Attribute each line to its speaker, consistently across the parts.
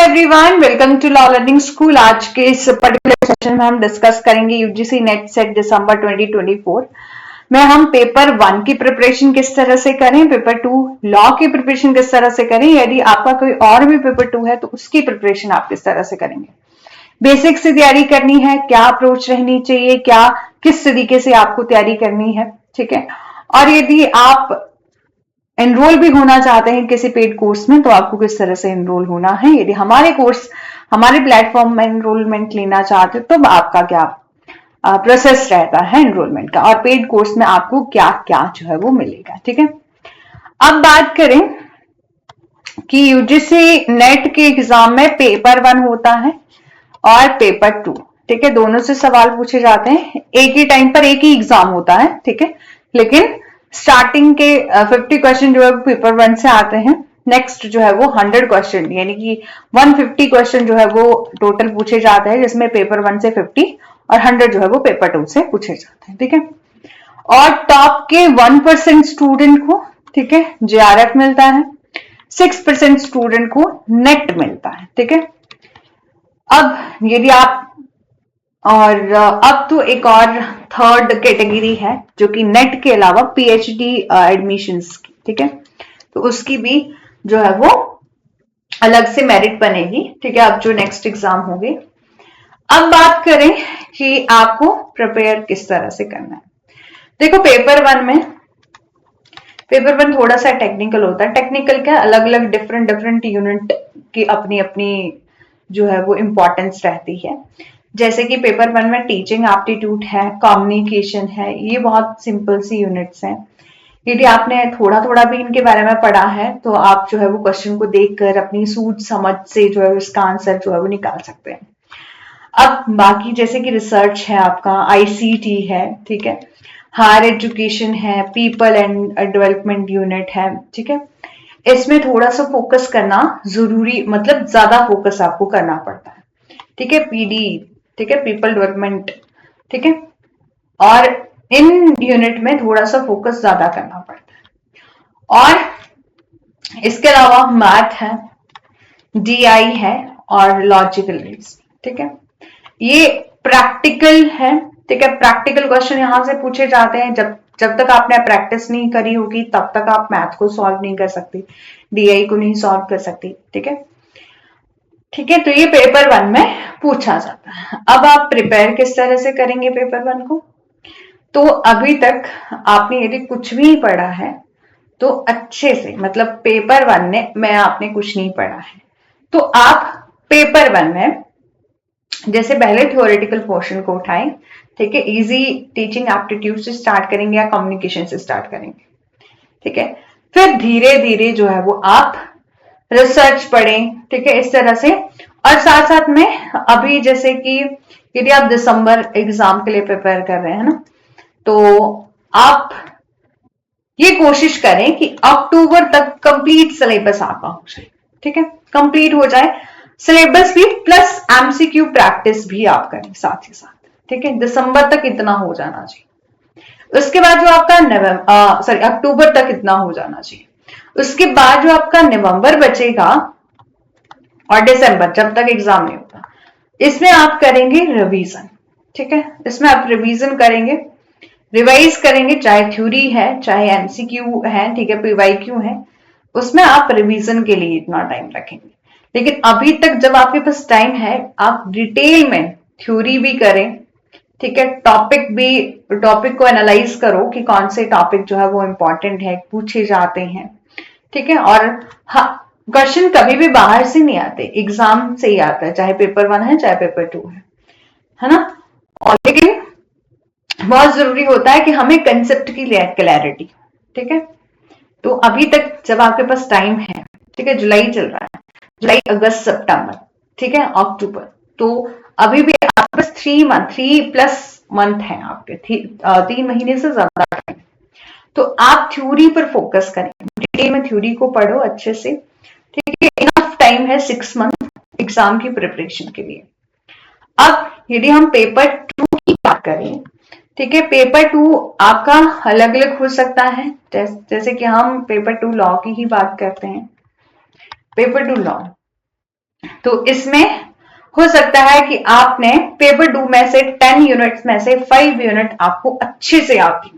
Speaker 1: Everyone, welcome to law learning school. आज के इस पर्टिकुलर सेशन में हम डिस्कस करेंगे यूजीसी नेट सेट दिसंबर 2024 में हम पेपर 1 की प्रिपरेशन किस तरह से करें, पेपर 2 लॉ की प्रिपरेशन किस तरह से करें, यदि आपका कोई और भी पेपर 2 है तो उसकी प्रिपरेशन आप किस तरह से करेंगे, बेसिक से तैयारी करनी है, क्या अप्रोच रहनी चाहिए, क्या किस तरीके से आपको तैयारी करनी है, ठीक है। और यदि आप एनरोल भी होना चाहते हैं किसी पेड कोर्स में तो आपको किस तरह से एनरोल होना है, यदि हमारे प्लेटफॉर्म में एनरोलमेंट लेना चाहते हो तो आपका क्या प्रोसेस रहता है एनरोलमेंट का, और पेड कोर्स में आपको क्या क्या जो है वो मिलेगा, ठीक है। अब बात करें कि यूजीसी नेट के एग्जाम में पेपर 1 होता है और पेपर 2, ठीक है। दोनों से सवाल पूछे जाते हैं, एक ही टाइम पर एक ही एग्जाम होता है, ठीक है। लेकिन स्टार्टिंग के 50 क्वेश्चन जो है पेपर 1 से आते हैं, नेक्स्ट जो है वो 100 क्वेश्चन यानी कि 150 क्वेश्चन जो है वो टोटल पूछे जाते हैं, जिसमें पेपर 1 से 50 और 100 जो है वो पेपर 2 से पूछे जाते हैं, ठीक है। और टॉप के 1% स्टूडेंट को, ठीक है, जेआरएफ मिलता है, 6% स्टूडेंट को नेट मिलता है, ठीक है। अब यदि आप और अब तो एक और थर्ड कैटेगरी है जो कि नेट के अलावा पीएचडी एडमिशंस की, ठीक है। तो उसकी भी जो है वो अलग से मेरिट बनेगी, ठीक है, अब जो नेक्स्ट एग्जाम होगी। अब बात करें कि आपको प्रिपेयर किस तरह से करना है। देखो, पेपर 1 थोड़ा सा टेक्निकल होता है। टेक्निकल क्या, अलग अलग डिफरेंट यूनिट की अपनी अपनी जो है वो इंपॉर्टेंस रहती है। जैसे कि पेपर 1 में टीचिंग एप्टीट्यूड है, कम्युनिकेशन है, ये बहुत सिंपल सी यूनिट्स हैं। यदि आपने थोड़ा थोड़ा भी इनके बारे में पढ़ा है तो आप जो है वो क्वेश्चन को देखकर अपनी सूझ समझ से जो है इसका आंसर जो है वो निकाल सकते हैं। अब बाकी जैसे कि रिसर्च है, आपका आईसीटी है, ठीक है, हायर एजुकेशन है, पीपल एंड डेवलपमेंट यूनिट है, ठीक है। इसमें थोड़ा सा फोकस करना जरूरी, मतलब ज्यादा फोकस आपको करना पड़ता है, ठीक है। पीडी, ठीक है, पीपल डेवलपमेंट, ठीक है। और इन यूनिट में थोड़ा सा फोकस ज्यादा करना पड़ता है। और इसके अलावा मैथ है, डीआई है और लॉजिकल रीजनिंग, ठीक है। ये प्रैक्टिकल है, ठीक है। प्रैक्टिकल क्वेश्चन यहां से पूछे जाते हैं। जब तक आपने प्रैक्टिस नहीं करी होगी तब तक आप मैथ को सॉल्व नहीं कर सकती, डीआई को नहीं सॉल्व कर सकती, ठीक है। ठीक है, तो ये पेपर 1 में पूछा जाता है। अब आप प्रिपेयर किस तरह से करेंगे पेपर 1 को, तो अभी तक आपने यदि कुछ भी पढ़ा है तो अच्छे से, मतलब पेपर 1 में आपने कुछ नहीं पढ़ा है तो आप पेपर 1 में जैसे पहले थ्योरेटिकल पोर्शन को उठाएं, ठीक है, इजी टीचिंग एप्टीट्यूड से स्टार्ट करेंगे या कम्युनिकेशन से स्टार्ट करेंगे, ठीक है। फिर धीरे धीरे जो है वो आप रिसर्च पढ़ें, ठीक है, इस तरह से। और साथ साथ में अभी जैसे कि यदि आप दिसंबर एग्जाम के लिए प्रिपेयर कर रहे हैं ना, तो आप ये कोशिश करें कि अक्टूबर तक कंप्लीट सिलेबस आपका हो जाए, ठीक है, कंप्लीट हो जाए सिलेबस भी, प्लस एमसीक्यू प्रैक्टिस भी आप करें साथ ही साथ, ठीक है। दिसंबर तक इतना हो जाना चाहिए। उसके बाद जो आपका अक्टूबर तक इतना हो जाना चाहिए। उसके बाद जो आपका नवंबर बचेगा और दिसंबर, जब तक एग्जाम नहीं होता, इसमें आप करेंगे रिवीजन, ठीक है। इसमें आप रिवीजन करेंगे, रिवाइज करेंगे, चाहे थ्योरी है चाहे एमसीक्यू है, ठीक है, पीवाईक्यू है, उसमें आप रिवीजन के लिए इतना टाइम रखेंगे। लेकिन अभी तक जब आपके पास टाइम है, आप डिटेल में थ्योरी भी करें, ठीक है, टॉपिक को एनालाइज करो कि कौन से टॉपिक जो है वो इंपॉर्टेंट है, पूछे जाते हैं, ठीक है। और हाँ, क्वेश्चन कभी भी बाहर से नहीं आते, एग्जाम से ही आता है, चाहे पेपर 1 है चाहे पेपर 2 है ना। और लेकिन बहुत जरूरी होता है कि हमें कंसेप्ट की क्लैरिटी, ठीक है। तो अभी तक जब आपके पास टाइम है, ठीक है, जुलाई चल रहा है, जुलाई अगस्त सितंबर, ठीक है, अक्टूबर, तो अभी भी आपके पास 3+ मंथ है आपके, 3 महीने से ज्यादा टाइम। तो आप थ्योरी पर फोकस करें, डिटेल में थ्योरी को पढ़ो अच्छे से, ठीक है। इनफ टाइम है 6 मंथ एग्जाम की प्रिपरेशन के लिए। अब यदि हम पेपर 2 की बात करें, ठीक है, पेपर 2 आपका अलग अलग हो सकता है, जैसे कि हम पेपर 2 लॉ की ही बात करते हैं। पेपर 2 लॉ, तो इसमें हो सकता है कि आपने पेपर 2 में से 10 यूनिट्स में से 5 यूनिट आपको अच्छे से आती है।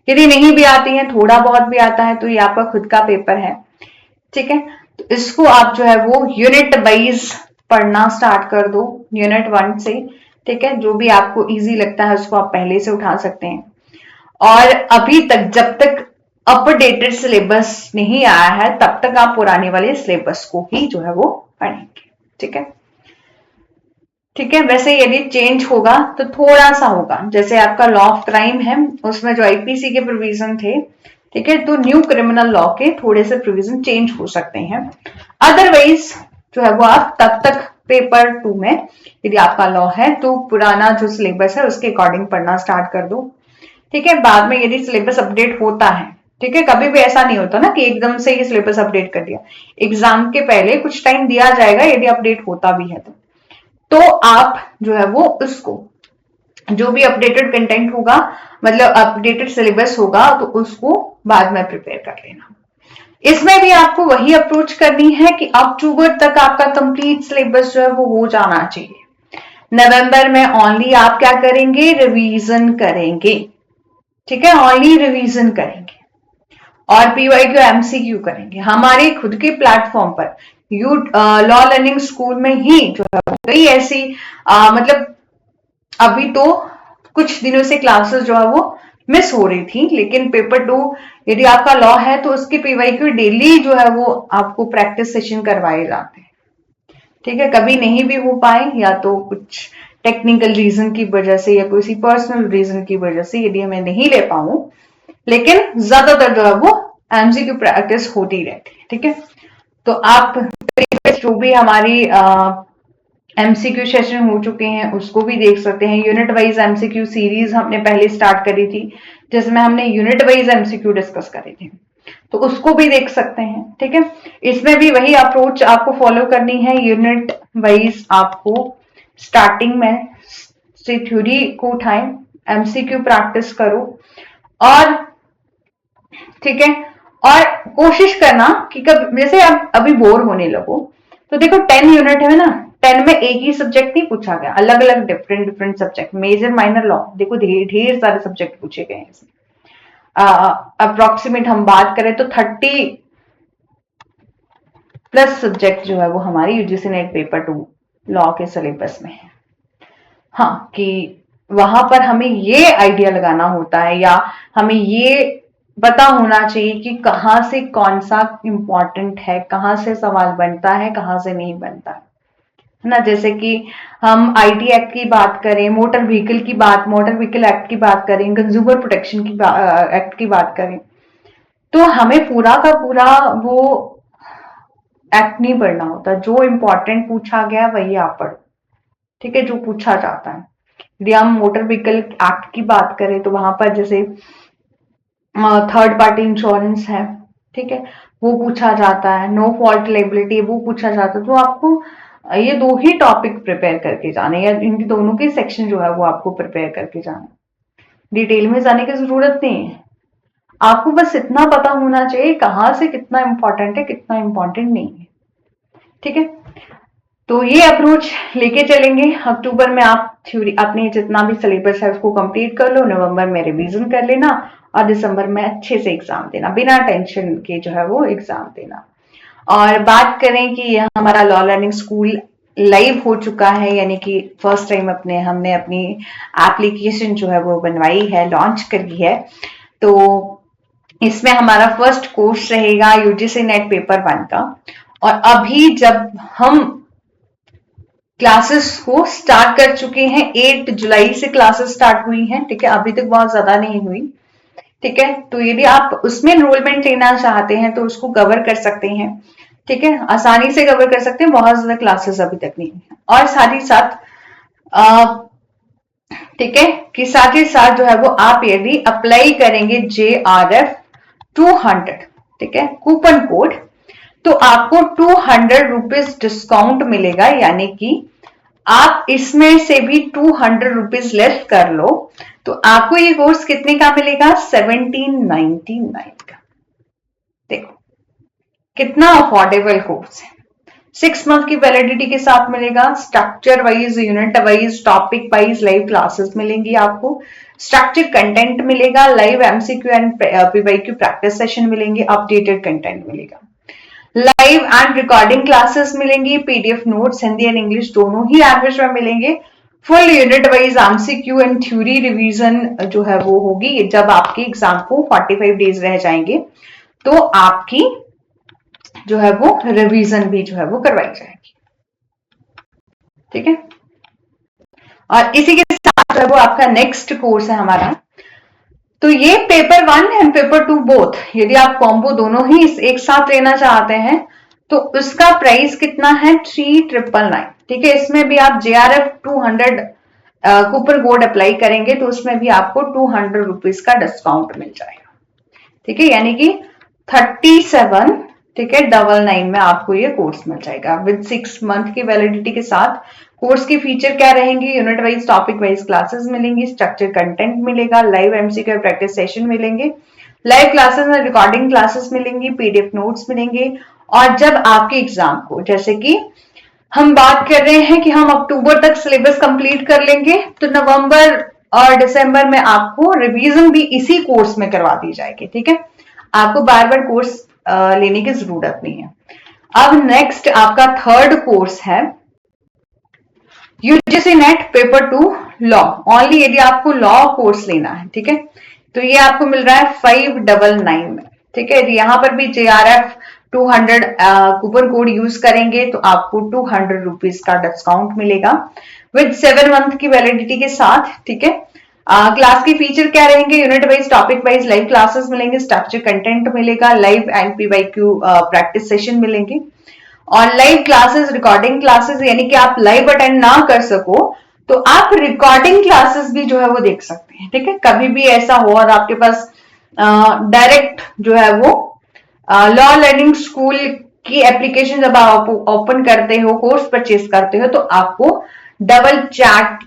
Speaker 1: यदि नहीं भी आती है, थोड़ा बहुत भी आता है, तो ये आपका खुद का पेपर है, ठीक है। तो इसको आप जो है वो यूनिट वाइज पढ़ना स्टार्ट कर दो, यूनिट 1 से, ठीक है। जो भी आपको इजी लगता है उसको आप पहले से उठा सकते हैं। और अभी तक जब तक अपडेटेड सिलेबस नहीं आया है तब तक आप पुराने वाले सिलेबस को ही जो है वो पढ़ेंगे, ठीक है। ठीक है, वैसे यदि चेंज होगा तो थोड़ा सा होगा, जैसे आपका लॉ ऑफ क्राइम है उसमें जो आईपीसी के प्रोविजन थे, ठीक है, तो न्यू क्रिमिनल लॉ के थोड़े से प्रोविजन चेंज हो सकते हैं। अदरवाइज जो है वो आप तब तक पेपर 2 में यदि आपका लॉ है तो पुराना जो सिलेबस है उसके अकॉर्डिंग पढ़ना स्टार्ट कर दो, ठीक है। बाद में यदि सिलेबस अपडेट होता है, ठीक है, कभी भी ऐसा नहीं होता ना कि एकदम से ही सिलेबस अपडेट कर दिया, एग्जाम के पहले कुछ टाइम दिया जाएगा यदि अपडेट होता भी है तो आप जो है वो उसको जो भी अपडेटेड कंटेंट होगा, मतलब अपडेटेड सिलेबस होगा, तो उसको बाद में प्रिपेयर कर लेना। इसमें भी आपको वही अप्रोच करनी है कि अक्टूबर तक आपका कंप्लीट सिलेबस जो है वो हो जाना चाहिए। नवंबर में ओनली आप क्या करेंगे, रिवीजन करेंगे, ठीक है, ओनली रिवीजन करेंगे और पीवाईक्यू एमसीक्यू करेंगे हमारे खुद के प्लेटफॉर्म पर। यू लॉ लर्निंग स्कूल में ही जो है कई ऐसी मतलब अभी तो कुछ दिनों से क्लासेस जो है वो मिस हो रही थी, लेकिन पेपर 2 यदि आपका लॉ है तो उसके पीवाईक्यू डेली जो है वो आपको प्रैक्टिस सेशन करवाए जाते हैं, ठीक है। कभी नहीं भी हो पाए या तो कुछ टेक्निकल रीजन की वजह से या किसी पर्सनल रीजन की वजह से यदि हमें नहीं ले पाऊं, लेकिन ज्यादातर जो है वो एमसीक्यू प्रैक्टिस होती रहती है, ठीक है। तो आप जो भी हमारी एमसीक्यू सेशन हो चुके हैं उसको भी देख सकते हैं। यूनिट वाइज एमसीक्यू सीरीज हमने पहले स्टार्ट करी थी जिसमें हमने यूनिट वाइज एमसीक्यू डिस्कस करे थे, तो उसको भी देख सकते हैं, ठीक है। इसमें भी वही अप्रोच आपको फॉलो करनी है, यूनिट वाइज आपको स्टार्टिंग में से थ्योरी को उठाएं, एमसीक्यू प्रैक्टिस करो और ठीक है। और कोशिश करना कि कब जैसे आप अभी बोर होने लगो तो देखो 10 यूनिट है ना, 10 में एक ही सब्जेक्ट नहीं पूछा गया, अलग अलग different different subject, major minor law, देखो ढेर सारे सब्जेक्ट पूछे गए हैं इसमें। अप्रोक्सीमेट हम बात करें तो 30 प्लस सब्जेक्ट जो है वो हमारे यूजीसी नेट पेपर 2 लॉ के सिलेबस में है। हाँ, कि वहां पर हमें ये आइडिया लगाना होता है या हमें ये पता होना चाहिए कि कहाँ से कौन सा इंपॉर्टेंट है, कहाँ से सवाल बनता है, कहाँ से नहीं बनता है ना। जैसे कि हम आईटी एक्ट की बात करें, मोटर व्हीकल एक्ट की बात करें, कंज्यूमर प्रोटेक्शन की एक्ट की बात करें, तो हमें पूरा का पूरा वो एक्ट नहीं पढ़ना होता, जो इंपॉर्टेंट पूछा गया वही आप पढ़ो, ठीक है, जो पूछा जाता है। यदि हम मोटर व्हीकल एक्ट की बात करें तो वहां पर जैसे थर्ड पार्टी इंश्योरेंस है, ठीक है, वो पूछा जाता है, नो फॉल्ट लायबिलिटी वो पूछा जाता है, तो आपको ये दो ही टॉपिक प्रिपेयर करके जाने या इनके दोनों के सेक्शन जो है वो आपको प्रिपेयर करके जाना, डिटेल में जाने की जरूरत नहीं है। आपको बस इतना पता होना चाहिए कहाँ से कितना इंपॉर्टेंट है कितना इंपॉर्टेंट नहीं है, ठीक है। तो ये अप्रोच लेके चलेंगे। अक्टूबर में आप थ्योरी अपने जितना भी सिलेबस है उसको कंप्लीट कर लो, नवंबर में रिवीजन कर लेना और दिसंबर में अच्छे से एग्जाम देना, बिना टेंशन के जो है वो एग्जाम देना। और बात करें कि यह हमारा लॉ लर्निंग स्कूल लाइव हो चुका है, यानी कि फर्स्ट टाइम हमने अपनी एप्लीकेशन जो है वो बनवाई है, लॉन्च करी है। तो इसमें हमारा फर्स्ट कोर्स रहेगा यूजीसी नेट पेपर 1 का। और अभी जब हम क्लासेस को स्टार्ट कर चुके हैं, 8 जुलाई से क्लासेस स्टार्ट हुई हैं, ठीक है, अभी तक बहुत ज्यादा नहीं हुई, ठीक है। तो यदि आप उसमें एनरोलमेंट लेना चाहते हैं तो उसको कवर कर सकते हैं, ठीक है, आसानी से कवर कर सकते हैं, बहुत ज्यादा क्लासेस अभी तक नहीं है। और साथ ही साथ ठीक है, कि साथ ही साथ जो है वो आप यदि अप्लाई करेंगे JRF 200, ठीक है, कूपन कोड, तो आपको 200 रुपीज डिस्काउंट मिलेगा, यानी कि आप इसमें से भी 200 रुपीज लेस कर लो तो आपको ये कोर्स कितने का मिलेगा, 1799 का। देखो कितना अफोर्डेबल कोर्स है, 6 मंथ की वैलिडिटी के साथ मिलेगा। Structure wise, unit wise, topic wise live classes मिलेंगी आपको। स्ट्रक्चर कंटेंट मिलेगा, live MCQ and PYQ practice session मिलेंगे, अपडेटेड कंटेंट मिलेगा। लाइव एंड रिकॉर्डिंग क्लासेस मिलेंगी, PDF notes Hindi and English दोनों ही लैंग्वेज में मिलेंगे। Full unit wise MCQ and theory revision जो है वो होगी। जब आपके एग्जाम को 45 डेज रह जाएंगे तो आपकी जो है वो रिवीजन भी जो है वो करवाई जाएगी। ठीक है, और इसी के साथ जो है वो आपका नेक्स्ट कोर्स है हमारा। तो ये पेपर 1 एंड पेपर 2 बोथ, यदि आप कॉम्बो दोनों ही एक साथ लेना चाहते हैं तो उसका प्राइस कितना है 3999। ठीक है, इसमें भी आप JRF 200 कूपन कोड अप्लाई करेंगे तो उसमें भी आपको 200 रुपीज का डिस्काउंट मिल जाएगा। ठीक है, यानी कि 37, ठीक है, 99 में आपको ये कोर्स मिल जाएगा विद 6 मंथ की वैलिडिटी के साथ। कोर्स की फीचर क्या रहेंगी, unit wise, topic wise classes मिलेंगी, स्ट्रक्चर कंटेंट मिलेगा, लाइव एमसीक्यू प्रैक्टिस सेशन मिलेंगे, लाइव क्लासेस में रिकॉर्डिंग क्लासेस मिलेंगी, पीडीएफ नोट्स मिलेंगे। और जब आपके एग्जाम को, जैसे कि हम बात कर रहे हैं कि हम अक्टूबर तक सिलेबस कंप्लीट कर लेंगे, तो नवंबर और दिसंबर में आपको रिवीजन भी इसी कोर्स में करवा दी जाएगी। ठीक है, आपको बार बार कोर्स लेने की जरूरत नहीं है। अब नेक्स्ट आपका थर्ड कोर्स है UGC net paper 2 law, only यदि आपको लॉ कोर्स लेना है। ठीक है, तो ये आपको मिल रहा है 599 में। ठीक है, यहाँ पर भी JRF 200 कूपन कोड यूज करेंगे तो आपको 200 रुपीज का डिस्काउंट मिलेगा विद 7 मंथ की वैलिडिटी के साथ। ठीक है, क्लास की फीचर क्या रहेंगे, unit wise, topic wise live classes मिलेंगे, स्ट्रक्चर कंटेंट मिलेगा, live and PYQ practice session मिलेंगे और लाइव क्लासेस, रिकॉर्डिंग क्लासेस, यानी कि आप लाइव अटेंड ना कर सको तो आप रिकॉर्डिंग क्लासेस भी जो है वो देख सकते हैं। ठीक है, कभी भी ऐसा हो और आपके पास डायरेक्ट जो है वो लॉ लर्निंग स्कूल की एप्लीकेशन जब आप ओपन करते हो, कोर्स परचेज करते हो, तो आपको डबल चैट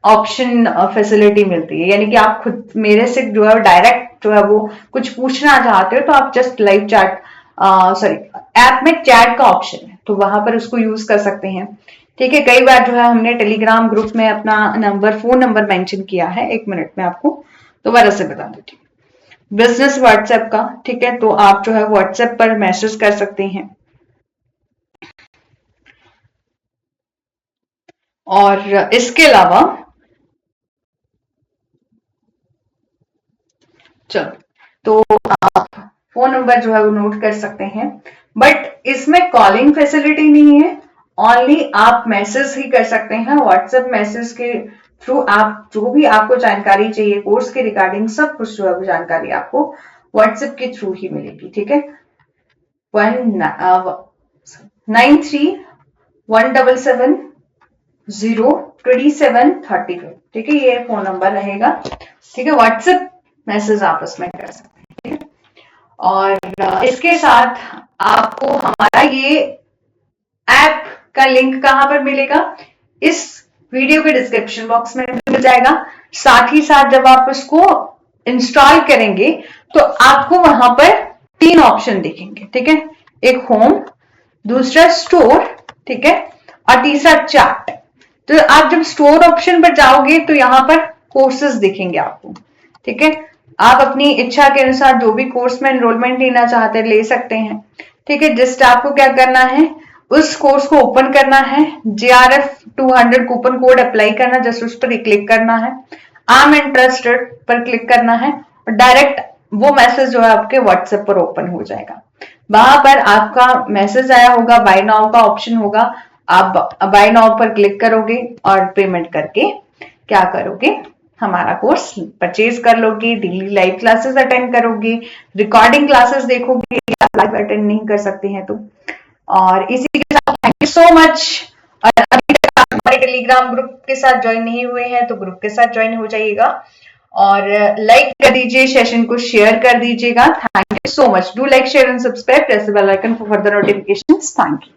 Speaker 1: ऑप्शन फैसिलिटी मिलती है। यानी कि आप खुद मेरे से जो है डायरेक्ट जो है वो कुछ पूछना चाहते हो तो आप just live chat, sorry, app में चैट का ऑप्शन है तो वहां पर उसको यूज कर सकते हैं। ठीक है, कई बार जो है हमने टेलीग्राम ग्रुप में अपना नंबर, फोन नंबर मेंशन किया है, 1 मिनट में आपको दोबारा से बता देती हूँ। बिजनेस व्हाट्सएप का, ठीक है, तो आप जो है व्हाट्सएप पर मैसेज कर सकते हैं। और इसके अलावा चलो, तो आप फोन नंबर जो है वो नोट कर सकते हैं, बट इसमें कॉलिंग फैसिलिटी नहीं है, ओनली आप मैसेज ही कर सकते हैं। व्हाट्सएप मैसेज के थ्रू आप जो भी आपको जानकारी चाहिए कोर्स के रिगार्डिंग, सब कुछ जो है वो जानकारी आपको व्हाट्सएप के थ्रू ही मिलेगी। ठीक है, 9317702735। ठीक है, ये फोन नंबर रहेगा। ठीक है, व्हाट्सएप मैसेज आपस में कर सकते हैं। ठीक है, और इसके साथ आपको हमारा ये ऐप का लिंक कहां पर मिलेगा, इस वीडियो के डिस्क्रिप्शन बॉक्स में मिल जाएगा। साथ ही साथ जब आप इसको इंस्टॉल करेंगे तो आपको वहां पर 3 ऑप्शन दिखेंगे। ठीक है, एक होम, दूसरा स्टोर, ठीक है, और तीसरा चैट। तो आप जब स्टोर ऑप्शन पर जाओगे तो यहाँ पर कोर्सेज दिखेंगे आपको। ठीक है, आप अपनी इच्छा के अनुसार जो भी कोर्स में एनरोलमेंट लेना चाहते हैं ले सकते हैं। ठीक है, जस्ट आपको क्या करना है, उस कोर्स को ओपन करना है, JRF 200 कूपन कोड अप्लाई करना, जस्ट उस पर क्लिक करना है, आई एम इंटरेस्टेड पर क्लिक करना है और डायरेक्ट वो मैसेज जो है आपके व्हाट्सएप पर ओपन हो जाएगा। वहां पर आपका मैसेज आया होगा, बाय नाउ का ऑप्शन होगा, आप बाय नाउ पर क्लिक करोगे और पेमेंट करके क्या करोगे, हमारा कोर्स परचेज कर लोगे, डेली लाइव क्लासेस अटेंड करोगे, रिकॉर्डिंग क्लासेस देखोगे, आप लाइव अटेंड नहीं कर सकते हैं तो। और इसी के साथ थैंक यू सो मच। और अभी तक आप हमारे टेलीग्राम ग्रुप के साथ ज्वाइन नहीं हुए हैं तो ग्रुप के साथ ज्वाइन हो जाइएगा और लाइक कर दीजिए, सेशन को शेयर कर दीजिएगा। Thank you so much. Do like, share and subscribe, press the bell icon for further notifications. Thank you.